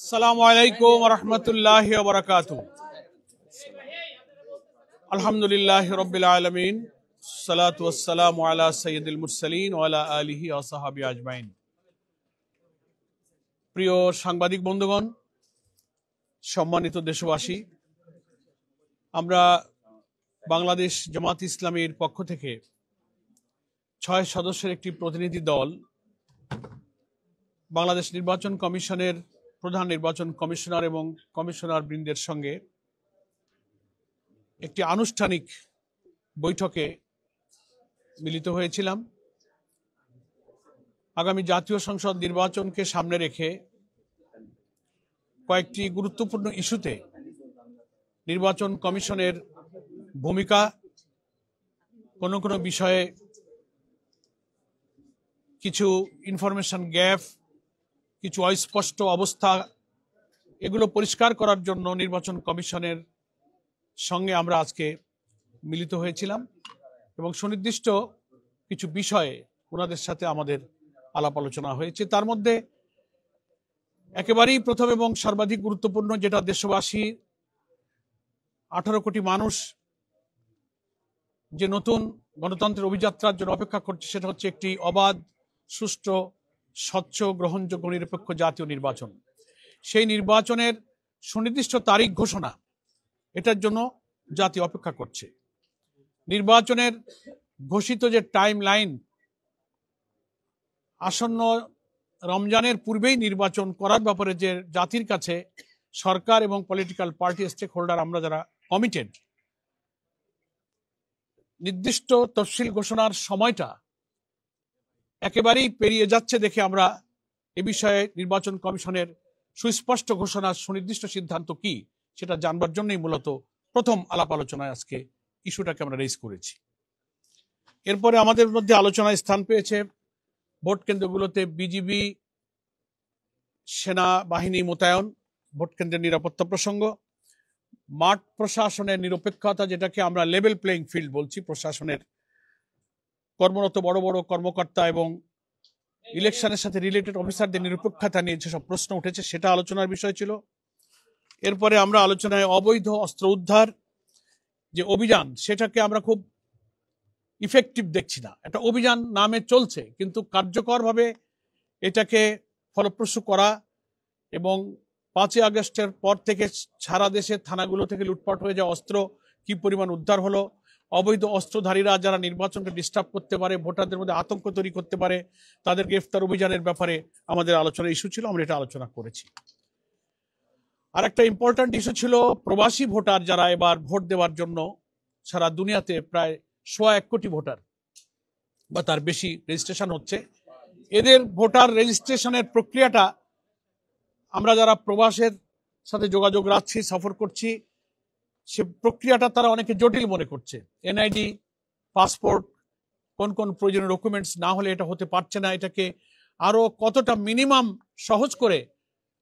আসসালামু আলাইকুম ওয়া রাহমাতুল্লাহি ওয়া বারাকাতুহু। আলহামদুলিল্লাহি রাব্বিল আলামিন, সালাতু ওয়াসসালামু আলা সাইয়্যিদিল মুরসালিন ওয়া আলা আলিহি ওয়া সাহবিহি আজমাইন। প্রিয় সাংবাদিক বন্ধুগণ, সম্মানিত দেশবাসী, আমরা বাংলাদেশ জামাত ইসলামীর পক্ষ থেকে 6 সদস্যের একটি প্রতিনিধি দল বাংলাদেশ নির্বাচন কমিশনের প্রধান নির্বাচন কমিশনার এবং কমিশনার বৃন্দের সঙ্গে একটি আনুষ্ঠানিক বৈঠকে মিলিত হয়েছিলাম। আগামী জাতীয় সংসদ নির্বাচনকে সামনে রেখে কয়েকটি গুরুত্বপূর্ণ ইস্যুতে নির্বাচন কমিশনের ভূমিকা, কোনো কোনো বিষয়ে কিছু ইনফরমেশন গ্যাপ, কিছু অস্পষ্ট অবস্থা, এগুলো পরিষ্কার করার জন্য নির্বাচন কমিশনের সঙ্গে আমরা আজকে মিলিত হয়েছিলাম এবং সুনির্দিষ্ট কিছু বিষয়ে ওনাদের সাথে আমাদের আলাপ আলোচনা হয়েছে। তার মধ্যে একেবারেই প্রথম এবং সর্বাধিক গুরুত্বপূর্ণ, যেটা দেশবাসী 18 কোটি মানুষ যে নতুন গণতন্ত্রের অভিযাত্রার জন্য অপেক্ষা করছে, সেটা হচ্ছে একটি অবাধ, সুষ্ঠু, স্বচ্ছ, গ্রহণযোগ্য, নিরপেক্ষ জাতীয় নির্বাচন। সেই নির্বাচনের সুনির্দিষ্ট তারিখ ঘোষণা, এটার জন্য জাতি অপেক্ষা করছে। নির্বাচনের ঘোষিত যে টাইম লাইন, আসন্ন রমজানের পূর্বেই নির্বাচন করার ব্যাপারে যে জাতির কাছে সরকার এবং পলিটিক্যাল পার্টি স্টেক হোল্ডার, আমরা যারা কমিটেড, নির্দিষ্ট তফসিল ঘোষণার সময়টা একেবারেই পেরিয়ে যাচ্ছে দেখে আমরা এ বিষয়ে নির্বাচন কমিশনের সুস্পষ্ট ঘোষণার সুনির্দিষ্ট সিদ্ধান্ত কি সেটা জানবার জন্যই মূলত প্রথম আলাপ আলোচনায় আজকে ইস্যুটাকে আমরা রেজ করেছি। এরপরে আমাদের মধ্যে আলোচনায় স্থান পেয়েছে ভোট কেন্দ্রগুলোতে বিজিবি সেনাবাহিনী মোতায়েন, ভোট কেন্দ্রের নিরাপত্তা প্রসঙ্গ, মাঠ প্রশাসনের নিরপেক্ষতা, যেটাকে আমরা লেভেল প্লেইং ফিল্ড বলছি, প্রশাসনের কর্মরত বড় বড় কর্মকর্তা এবং ইলেকশনের সাথে রিলেটেড অফিসারদের নিরপেক্ষতা নিয়ে যেসব প্রশ্ন উঠেছে সেটা আলোচনার বিষয় ছিল। এরপরে আমরা আলোচনায় অবৈধ অস্ত্র উদ্ধার যে অভিযান, সেটাকে আমরা খুব ইফেক্টিভ দেখছি না। একটা অভিযান নামে চলছে, কিন্তু কার্যকরভাবে এটাকে ফলপ্রসূ করা এবং 5ই আগস্টের পর থেকে সারা দেশের থানাগুলো থেকে লুটপাট হয়ে যাওয়া অস্ত্র কি পরিমাণ উদ্ধার হলো, অবৈধ অস্ত্রধারীরা যারা নির্বাচনকে ডিস্টার্ব করতে পারে, ভোটারদের মধ্যে আতঙ্ক তৈরি করতে পারে, তাদের গ্রেফতার অভিযানের ব্যাপারে আমাদের আলোচনার ইস্যু ছিল, আমরা এটা আলোচনা করেছি। আর একটা ইম্পর্ট্যান্ট ইস্যু ছিল প্রবাসী ভোটার যারা এবার ভোট দেওয়ার জন্য সারা দুনিয়াতে প্রায় 1.25 কোটি ভোটার বা তার বেশি রেজিস্ট্রেশন হচ্ছে। এদের ভোটার রেজিস্ট্রেশনের প্রক্রিয়াটা আমরা যারা প্রবাসের সাথে যোগাযোগ রাখছি, সফর করছি, সে প্রক্রিয়াটা তারা অনেকে জটিল মনে করছে। এনআইডি, পাসপোর্ট, কোন কোন প্রয়োজনীয় ডকুমেন্টস না হলে এটা হতে পারছে না। এটাকে আরো কতটা মিনিমাম সহজ করে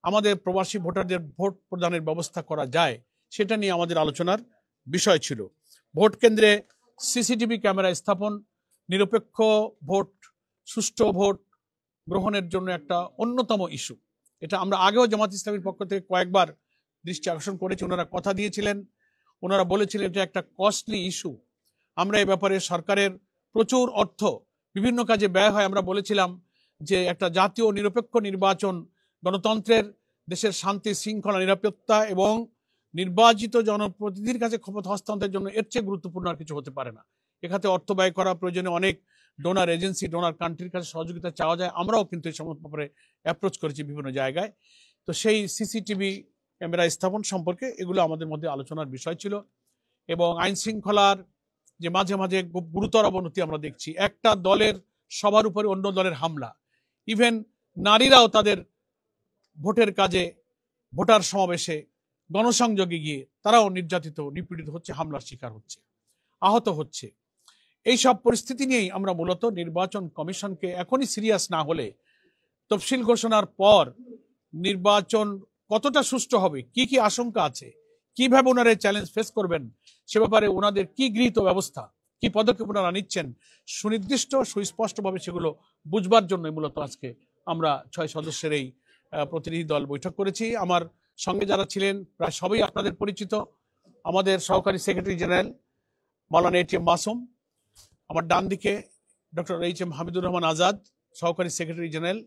আমাদের প্রবাসী ভোটারদের ভোট প্রদানের ব্যবস্থা করা যায়, সেটা নিয়ে আমাদের আলোচনার বিষয় ছিল। ভোট কেন্দ্রে সিসিটিভি ক্যামেরা স্থাপন, নিরপেক্ষ ভোট, সুষ্ঠু ভোট গ্রহণের জন্য একটা অন্যতম ইস্যু। এটা আমরা আগেও জামাত ইসলামীর পক্ষ থেকে কয়েকবার দৃষ্টি আকর্ষণ করেছি। ওনারা কথা দিয়েছিলেন, ওনারা বলেছিলেন এটা একটা কস্টলি ইস্যু। আমরা এই ব্যাপারে সরকারের প্রচুর অর্থ বিভিন্ন কাজে ব্যয় হয়। আমরা বলেছিলাম যে একটা জাতীয় নিরপেক্ষ নির্বাচন, গণতন্ত্রের, দেশের শান্তি শৃঙ্খলা নিরাপত্তা এবং নির্বাচিত জনপ্রতিনিধির কাছে ক্ষমতা হস্তান্তরের জন্য এর চেয়ে গুরুত্বপূর্ণ আর কিছু হতে পারে না। এখানে অর্থ ব্যয় করা প্রয়োজনে অনেক ডোনার এজেন্সি, ডোনার কান্ট্রির কাছে সহযোগিতা চাওয়া যায়। আমরাও কিন্তু এই সমস্ত ব্যাপারে অ্যাপ্রোচ করেছি বিভিন্ন জায়গায়। তো সেই সিসিটিভি ক্যামেরা স্থাপন সম্পর্কে এগুলো আমাদের মধ্যে আলোচনার বিষয় ছিল। এবং আইন শৃঙ্খলার যে মাঝে মাঝে খুব গুরুতর অবনতি আমরা দেখছি, একটা দলের সবার উপরে অন্য দলের হামলা, ইভেন নারীরাও তাদের ভোটের কাজে, ভোটার সমাবেশে, গণসংযোগে গিয়ে তারাও নির্যাতিত, নিপীড়িত হচ্ছে, হামলার শিকার হচ্ছে, আহত হচ্ছে। এই সব পরিস্থিতি নিয়েই আমরা মূলত নির্বাচন কমিশনকে এখনই সিরিয়াস না হলে তফসিল ঘোষণার পর নির্বাচন কতটা সুষ্ঠু হবে, কি কি আশঙ্কা আছে, কিভাবে ওনারা চ্যালেঞ্জ ফেস করবেন, সে ব্যাপারে ওনাদের কি গৃহীত ব্যবস্থা, কি পদক্ষেপ ওনারা নিচ্ছেন, সুনির্দিষ্ট সুস্পষ্টভাবে সেগুলো বুঝবার জন্য মূলত আজকে আমরা 6 সদস্যের এই প্রতিনিধি দল বৈঠক করেছি। আমার সঙ্গে যারা ছিলেন প্রায় সবাই আপনাদের পরিচিত। আমাদের সহকারী সেক্রেটারি জেনারেল মাওলানা ATM মাসুম, আমার ডান দিকে ডক্টর HM হামিদুর রহমান আজাদ, সহকারী সেক্রেটারি জেনারেল,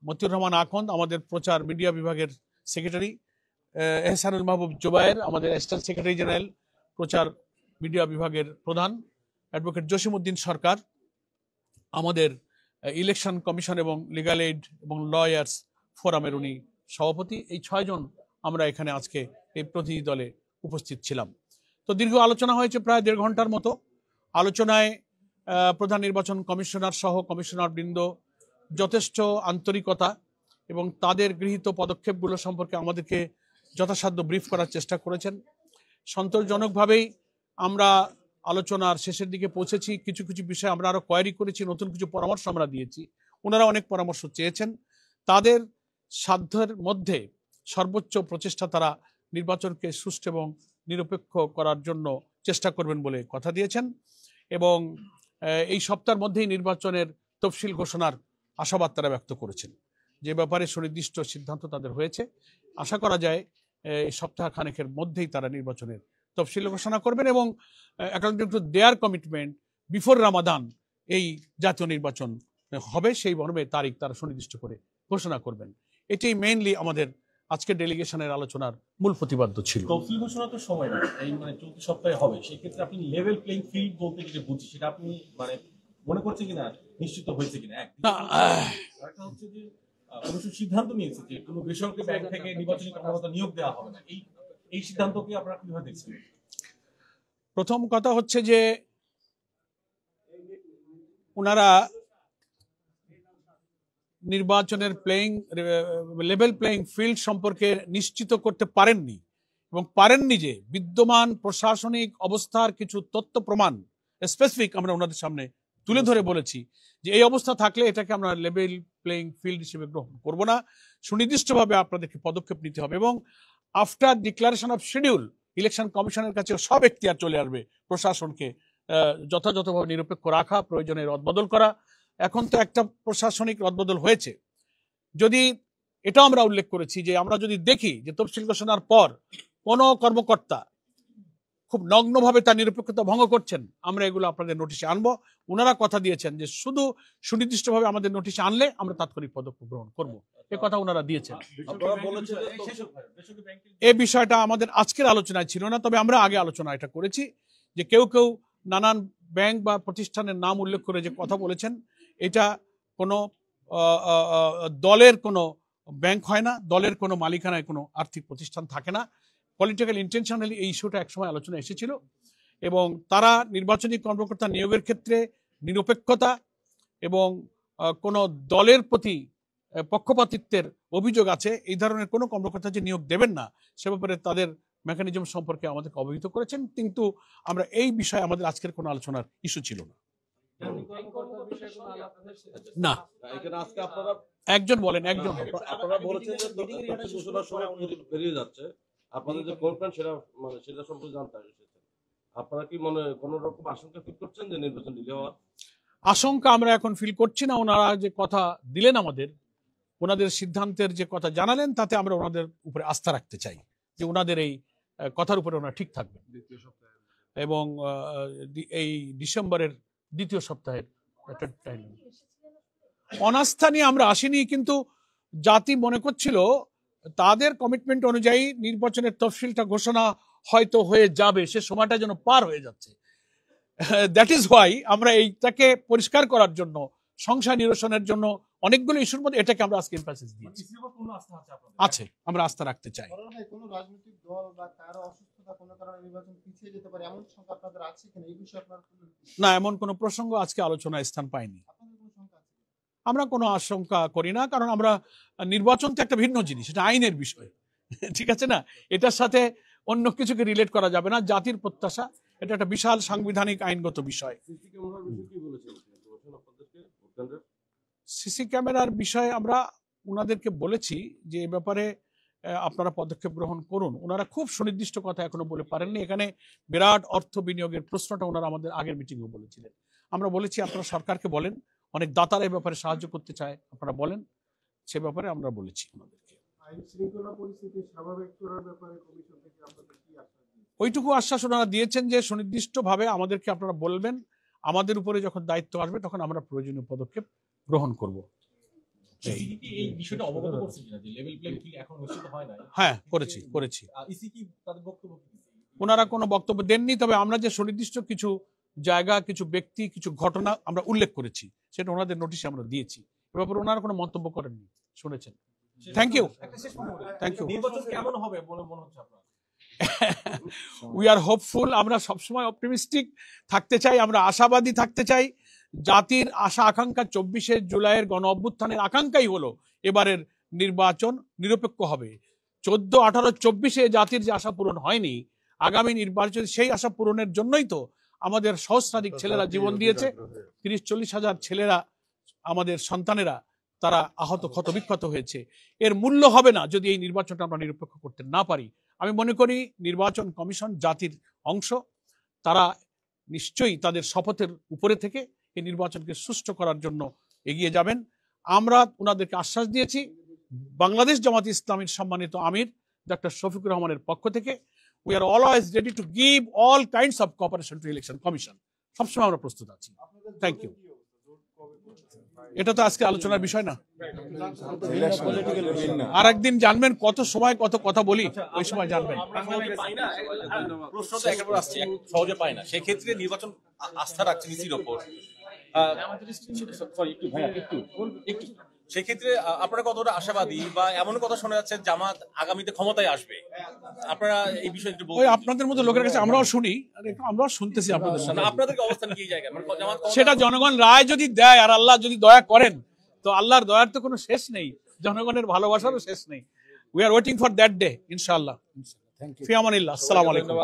মতিউর রহমান আখন্দ, আমাদের প্রচার মিডিয়া বিভাগের সেক্রেটারি, এহসানুল মাহবুব জুবায়ের, আমাদের অ্যাসিস্ট্যান্ট সেক্রেটারি জেনারেল প্রচার মিডিয়া বিভাগের প্রধান, অ্যাডভোকেট জসিমউদ্দিন সরকার, আমাদের ইলেকশন কমিশন এবং লিগাল এইড এবং লয়ার্স ফোরামের উনি সভাপতি। এই 6 জন আমরা এখানে আজকে এই প্রতিনিধি দলে উপস্থিত ছিলাম। তো দীর্ঘ আলোচনা হয়েছে, প্রায় 1.5 ঘন্টার মতো। আলোচনায় প্রধান নির্বাচন কমিশনার সহ কমিশনার বৃন্দ যথেষ্ট আন্তরিকতা এবং তাদের গৃহীত পদক্ষেপগুলো সম্পর্কে আমাদেরকে যথাসাধ্য ব্রিফ করার চেষ্টা করেছেন। সন্তোষজনকভাবেই আমরা আলোচনার শেষের দিকে পৌঁছেছি। কিছু কিছু বিষয়ে আমরা আরো কোয়ারি করেছি, নতুন কিছু পরামর্শ আমরা দিয়েছি। ওনারা অনেক পরামর্শ চেয়েছেন। তাদের সাধ্যের মধ্যে সর্বোচ্চ প্রচেষ্টা তারা নির্বাচনকে সুষ্ঠু এবং নিরপেক্ষ করার জন্য চেষ্টা করবেন বলে কথা দিয়েছেন এবং এই সপ্তাহের মধ্যেই নির্বাচনের তফসিল ঘোষণার আশাবাদ তারা ব্যক্ত করেছেন, যে ব্যাপারে সুনির্দিষ্ট সিদ্ধান্ত তাদের হয়েছে। আশা করা যায় এই সপ্তাহ খানেকের মধ্যেই তারা নির্বাচনের তফসিল ঘোষণা করবেন এবং according to their commitment before Ramadan এই জাতীয় নির্বাচন হবে, সেই মর্মে তারিখ তারা সুনির্দিষ্ট করে ঘোষণা করবেন। এটাই মেইনলি আমাদের আজকে ডেলিগেশনের আলোচনার মূল প্রতিপাদ্য ছিল। তফসিল ঘোষণা তো সময় না, এই মানে চলতি সপ্তাহে হবে। সেই ক্ষেত্রে আপনি লেভেল প্লেইং ফিল্ড বলতে যেটা বুঝি সেটা আপনি মানে মনে করছেন কিনা, নিশ্চিত হয়েছে কিনা? একটা হচ্ছে যে অবশ্য সিদ্ধান্ত নিয়েছে যে কোনো বেসরকারি ব্যাংক থেকে নির্বাচনী কর্মকর্তা নিয়োগ দেওয়া হবে না। এই সিদ্ধান্তকে আপনারা কিভাবে দেখছেন? প্রথম কথা হচ্ছে যে ওনারা নির্বাচনের লেভেল প্লেইং ফিল্ড সম্পর্কে নিশ্চিত করতে পারেননি এবং পারেননি যে বিদ্যমান প্রশাসনিক অবস্থার কিছু তথ্য প্রমাণ স্পেসিফিক আমরা ওনাদের সামনে তুলে ধরে বলেছি যে এই অবস্থা থাকলে এটাকে আমরা লেভেল প্লেইং ফিল্ড হিসেবে গ্রহণ করব না, সুনির্দিষ্টভাবে আপনাদেরকে পদক্ষেপ নিতে হবে এবং after declaration of schedule election কমিশনের কাছে সব এখতিয়ার চলে আসবে প্রশাসনকে যথাযথভাবে নিরপেক্ষ রাখা, প্রয়োজনে রদবদল করা। এখন তো একটা প্রশাসনিক রদবদল হয়েছে। যদি এটা আমরা উল্লেখ করেছি যে আমরা যদি দেখি যে তফসিল ঘোষণার পর কোন কর্মকর্তা খুব নগ্নভাবে তার নিরপেক্ষতা ভঙ্গ করছেন, আমরা এগুলো আপনাদের নোটিশে আনবো। ওনারা কথা দিয়েছেন যে শুধু সুনির্দিষ্টভাবে আমাদের নোটিশে আনলে আমরা তাৎক্ষণিক পদক্ষেপ গ্রহণ করব, এ কথা ওনারা দিয়েছেন। এই বিষয়টা আমাদের আজকের আলোচনায় ছিল না, তবে আমরা আগে আলোচনা এটা করেছি যে কেউ কেউ নানান ব্যাংক বা প্রতিষ্ঠানের নাম উল্লেখ করে যে কথা বলেছেন, এটা কোনো দলের কোনো ব্যাংক হয় না, দলের কোনো মালিকানায় কোনো আর্থিক প্রতিষ্ঠান থাকে না। পলিটিক্যাল ইন্টেনশনালি এই ইস্যুটা একসময় আলোচনা এসেছিল এবং তারা নির্বাচনী কর্মকর্তা নিয়োগের ক্ষেত্রে নিরপেক্ষতা এবং কোনো দলের প্রতি পক্ষপাতিত্বের অভিযোগ আছে এই ধরনের কোনো কর্মকর্তা যে নিয়োগ দেবেন না, সে ব্যাপারে তাদের মেকানিজম সম্পর্কে আমাদেরকে অবহিত করেছেন, কিন্তু আমরা এই বিষয়ে আমাদের আজকের কোনো আলোচনার ইস্যু ছিল না। না, একজন বলেন, একজন আপনারা বলেছেন যে ঘোষণার সময় বেরিয়ে যাচ্ছে, আপনাদের যে করবেন সেটা সম্পর্কে জানতে এসেছেন। আপনারা কি মনে কোন রকম আশঙ্কা ফিল করছেন যে নির্বাচন ডিলে হওয়ার? আশঙ্কা আমরা এখন ফিল করছি না। ওনারা যে কথা দিলেন আমাদের, ওনাদের সিদ্ধান্তের যে কথা জানালেন, তাতে আমরা ওনাদের উপরে আস্থা রাখতে চাই যে ওনাদের এই কথার উপরে ওনারা ঠিক থাকবেন এবং এই ডিসেম্বরের দ্বিতীয় সপ্তাহের একটা টাইম। অনাস্থা নিয়ে আমরা আসিনি, কিন্তু জাতি মনে করছিল তাদের কমিটমেন্ট অনুযায়ী নির্বাচনের তফসিলটা ঘোষণা হয়তো হয়ে যাবে, সে সময়টা যেন পার হয়ে যাচ্ছে। দ্যাট ইজ হোয়াই আমরা এইটাকে পরিষ্কার করার জন্য, সংশয় নিরসনের জন্য অনেকগুলো ইস্যুর মধ্যে এটাকে আমরা আজকে এমফাসিস দিয়েছি। আছে, আমরা আস্থা রাখতে চাই। কোনো রাজনৈতিক দল বা কারো অসুস্থতা কোনো কারণে নির্বাচন পিছিয়ে যেতে পারে এমন শঙ্কা আপনাদের আছে কিনা, এই বিষয়ে আপনারা? না, এমন কোনো প্রসঙ্গ আজকে আলোচনায় স্থান পায়নি। আমরা কোনো আশঙ্কা করি না, কারণ আমরা নির্বাচন তো একটা ভিন্ন জিনিস, এটা আইনের বিষয়, ঠিক আছে না? এটার সাথে অন্য কিছুকে রিলেট করা যাবে না। জাতির প্রত্যাশা, এটা একটা বিশাল সাংবিধানিক আইনগত বিষয়। সিসি ক্যামেরার বিষয়ে আমরা ওনাদেরকে বলেছি যে এ ব্যাপারে আপনারা পদক্ষেপ গ্রহণ করুন। ওনারা খুব সুনির্দিষ্ট কথা এখনো বলে পারেননি। এখানে বিরাট অর্থ বিনিয়োগের প্রশ্নটা ওনারা আমাদের আগের মিটিংয়ে বলেছিলেন। আমরা বলেছি আপনারা সরকারকে বলেন, অনেক দাতারা এই ব্যাপারে সাহায্য করতে চায়, আপনারা বলেন সে ব্যাপারে আমরা বলেছি ওনাদেরকে। আইন শৃঙ্খলা পরিস্থিতি স্বাভাবিক করার ব্যাপারে কমিশন থেকে আপনাদের কি আশ্বাস দিয়েছে? ওইটুকু আশ্বাস ওনারা দিয়েছেন যে সুনির্দিষ্টভাবে আমাদেরকে আপনারা বলবেন, আমাদের উপরে যখন দায়িত্ব আসবে তখন আমরা প্রয়োজনীয় পদক্ষেপ গ্রহণ করব। ইসি কি এই বিষয়টা অবগত করছে কিনা যে লেভেল প্লেইং ফিল্ড এখন নিশ্চিত হয় না? হ্যাঁ, করেছি। ইসি কি তাদের বক্তব্য কি? ওনারা কোনো বক্তব্য দেননি, তবে আমরা যে সুনির্দিষ্ট কিছু জায়গা, কিছু ব্যক্তি, কিছু ঘটনা আমরা উল্লেখ করেছি, সেটা ওনাদের নোটিশে আমরা দিয়েছি। এ ব্যাপারে ওনারা কোনো মন্তব্য করেননি, শুনেছেন। Thank you. Thank you. নির্বাচন কেমন হবে বলে মনে হচ্ছে আপনার? উই আর হোপফুল, আমরা সবসময় অপটিমিস্টিক থাকতে চাই, আমরা আশাবাদী থাকতে চাই। জাতির আশা আকাঙ্ক্ষা 24শে জুলাইয়ের গণ অভ্যুত্থানের আকাঙ্ক্ষাই হলো এবারের নির্বাচন নিরপেক্ষ হবে। 14, 18, 24-এ জাতির যে আশা পূরণ হয়নি, আগামী নির্বাচন সেই আশা পূরণের জন্যই তো আমাদের সহস্রাধিক ছেলেরা জীবন দিয়েছে। 30-40 হাজার ছেলেরা, আমাদের সন্তানেরা, তারা আহত ক্ষতবিক্ষত হয়েছে। এর মূল্য হবে না যদি এই নির্বাচনটা আমরা নিরপেক্ষ করতে না পারি। আমি মনে করি নির্বাচন কমিশন জাতির অংশ, তারা নিশ্চয়ই তাদের শপথের উপরে থেকে এই নির্বাচনকে সুষ্ঠু করার জন্য এগিয়ে যাবেন। আমরা ওনাদেরকে আশ্বাস দিয়েছি, বাংলাদেশ জামাত ইসলামীর সম্মানিত আমির ডক্টর শফিকুর রহমানের পক্ষ থেকে we are always ready to give all kinds of cooperation to election commission. সবসময় আমরা প্রস্তুত আছি। Thank you. এটা তো আজকে আলোচনার বিষয় না, আর একদিন জানবেন কত সময় কত কথা বলি, ওই সময় জানবেন। প্রশ্ন তো একেবারে আসছে, সহজে পায় না, সেক্ষেত্রে নির্বাচন আস্থা রাখছে ইসির ওপর। সেক্ষেত্রে আপনারা কতটা আশাবাদী, বা এমন কথা শোনা যাচ্ছে জামাত আগামীতে ক্ষমতায় আসবে, আপনারা এই বিষয়ে একটু ওই আপনাদের মতো লোকের কাছে আমরাও শুনি, আমরাও শুনতেছি আপনাদের সাথে। আপনাদের অবস্থান কি জায়গায়? জামাত সেটা জনগণ রায় যদি দেয় আর আল্লাহ যদি দয়া করেন, তো আল্লাহর দয়ার তো কোনো শেষ নেই, জনগণের ভালোবাসারও শেষ নেই। We are waiting for that day, ইনশাআল্লাহ। ফি আমানিল্লাহ। আসসালামু আলাইকুম।